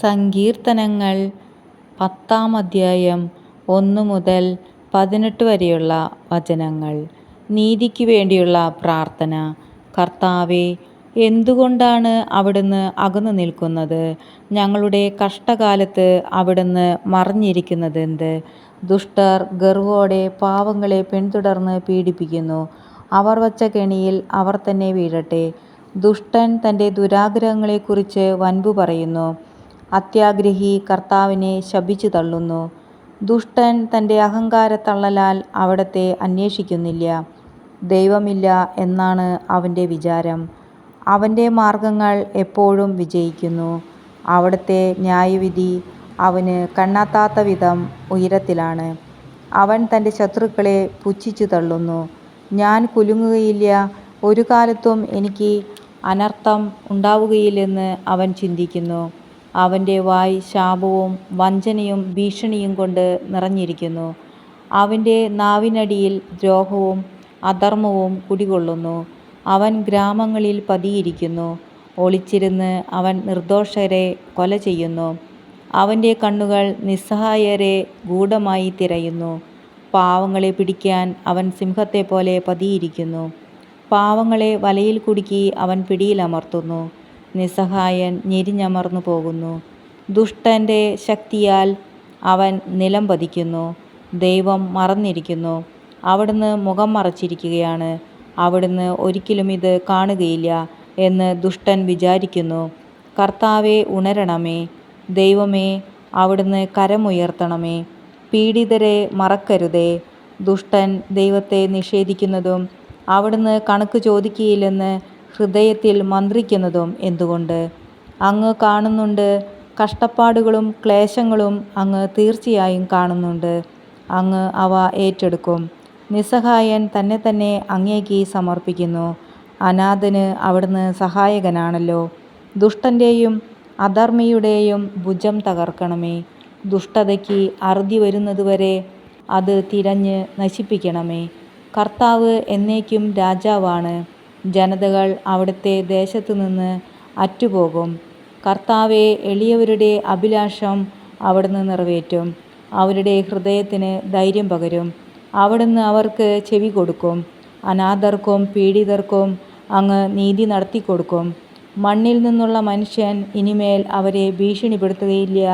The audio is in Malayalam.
സങ്കീർത്തനങ്ങൾ 10-ാം അധ്യായം 1 മുതൽ 18 വരെയുള്ള വചനങ്ങൾ. നീതിക്ക് വേണ്ടിയുള്ള പ്രാർത്ഥന. കർത്താവേ, എന്തുകൊണ്ടാണ് അവിടുന്ന് അകന്നു നിൽക്കുന്നത്? ഞങ്ങളുടെ കഷ്ടകാലത്ത് അവിടുന്ന് മറഞ്ഞിരിക്കുന്നതെന്ത്? ദുഷ്ടർ ഗർവ്വോടെ പാവങ്ങളെ പിന്തുടർന്ന് പീഡിപ്പിക്കുന്നു. അവർ വച്ച കെണിയിൽ അവർ തന്നെ വീഴട്ടെ. ദുഷ്ടൻ തൻ്റെ ദുരാഗ്രഹങ്ങളെക്കുറിച്ച് വൻപു പറയുന്നു. അത്യാഗ്രഹി കർത്താവിനെ ശപിച്ചു തള്ളുന്നു. ദുഷ്ടൻ തൻ്റെ അഹങ്കാരത്തള്ളലാൽ അവിടുത്തെ അന്വേഷിക്കുന്നില്ല. ദൈവമില്ല എന്നാണ് അവൻ്റെ വിചാരം. അവൻ്റെ മാർഗങ്ങൾ എപ്പോഴും വിജയിക്കുന്നു. അവിടുത്തെ ന്യായവിധി അവന് കണ്ണെത്താത്ത വിധം ഉയരത്തിലാണ്. അവൻ തൻ്റെ ശത്രുക്കളെ പുച്ഛിച്ചു തള്ളുന്നു. ഞാൻ കുലുങ്ങുകയില്ല, ഒരു കാലത്തും എനിക്ക് അനർത്ഥം ഉണ്ടാവുകയില്ലെന്ന് അവൻ ചിന്തിക്കുന്നു. അവൻ്റെ വായ് ശാപവും വഞ്ചനയും ഭീഷണിയും കൊണ്ട് നിറഞ്ഞിരിക്കുന്നു. അവൻ്റെ നാവിനടിയിൽ ദ്രോഹവും അധർമ്മവും കുടികൊള്ളുന്നു. അവൻ ഗ്രാമങ്ങളിൽ പതിയിരിക്കുന്നു. ഒളിച്ചിരുന്ന് അവൻ നിർദോഷരെ കൊല ചെയ്യുന്നു. അവൻ്റെ കണ്ണുകൾ നിസ്സഹായരെ ഗൂഢമായി തിരയുന്നു. പാവങ്ങളെ പിടിക്കാൻ അവൻ സിംഹത്തെപ്പോലെ പതിയിരിക്കുന്നു. പാവങ്ങളെ വലയിൽ കുടുക്കി അവൻ പിടിയിലമർത്തുന്നു. നിസ്സഹായൻ ഞെരിഞ്ഞമർന്നു പോകുന്നു. ദുഷ്ടൻ്റെ ശക്തിയാൽ അവൻ നിലം പതിക്കുന്നു. ദൈവം മറഞ്ഞിരിക്കുന്നു. അവിടുന്ന് മുഖം മറച്ചിരിക്കുകയാണ്. അവിടുന്ന് ഒരിക്കലും ഇത് കാണുകയില്ല എന്ന് ദുഷ്ടൻ വിചാരിക്കുന്നു. കർത്താവേ, ഉണരണമേ. ദൈവമേ, അവിടുന്ന് കരമുയർത്തണമേ. പീഡിതരെ മറക്കരുതേ. ദുഷ്ടൻ ദൈവത്തെ നിഷേധിക്കുന്നതും അവിടുന്ന് കണക്ക് ചോദിക്കുകയില്ലെന്ന് ഹൃദയത്തിൽ മന്ത്രിക്കുന്നതും എന്തുകൊണ്ട്? അങ്ങ് കാണുന്നുണ്ട്. കഷ്ടപ്പാടുകളും ക്ലേശങ്ങളും അങ്ങ് തീർച്ചയായും കാണുന്നുണ്ട്. അങ്ങ് അവ ഏറ്റെടുക്കും. നിസ്സഹായൻ തന്നെ തന്നെ അങ്ങേക്ക് സമർപ്പിക്കുന്നു. അനാഥന് അവിടുന്ന് സഹായകനാണല്ലോ. ദുഷ്ടൻ്റെയും അധർമ്മിയുടെയും ഭുജം തകർക്കണമേ. ദുഷ്ടതയ്ക്ക് അറുതി വരുന്നതുവരെ അത് തിരഞ്ഞ് നശിപ്പിക്കണമേ. കർത്താവ് എന്നേക്കും രാജാവാണ്. ജനതകൾ അവിടുത്തെ ദേശത്തു നിന്ന് അറ്റുപോകും. കർത്താവേ, എളിയവരുടെ അഭിലാഷം അവിടുന്ന് നിറവേറ്റും. അവരുടെ ഹൃദയത്തിന് ധൈര്യം പകരും. അവിടുന്ന് അവർക്ക് ചെവി കൊടുക്കും. അനാഥർക്കും പീഡിതർക്കും അങ്ങ് നീതി നടത്തിക്കൊടുക്കും. മണ്ണിൽ നിന്നുള്ള മനുഷ്യൻ ഇനിമേൽ അവരെ ഭീഷണിപ്പെടുത്തുകയില്ല.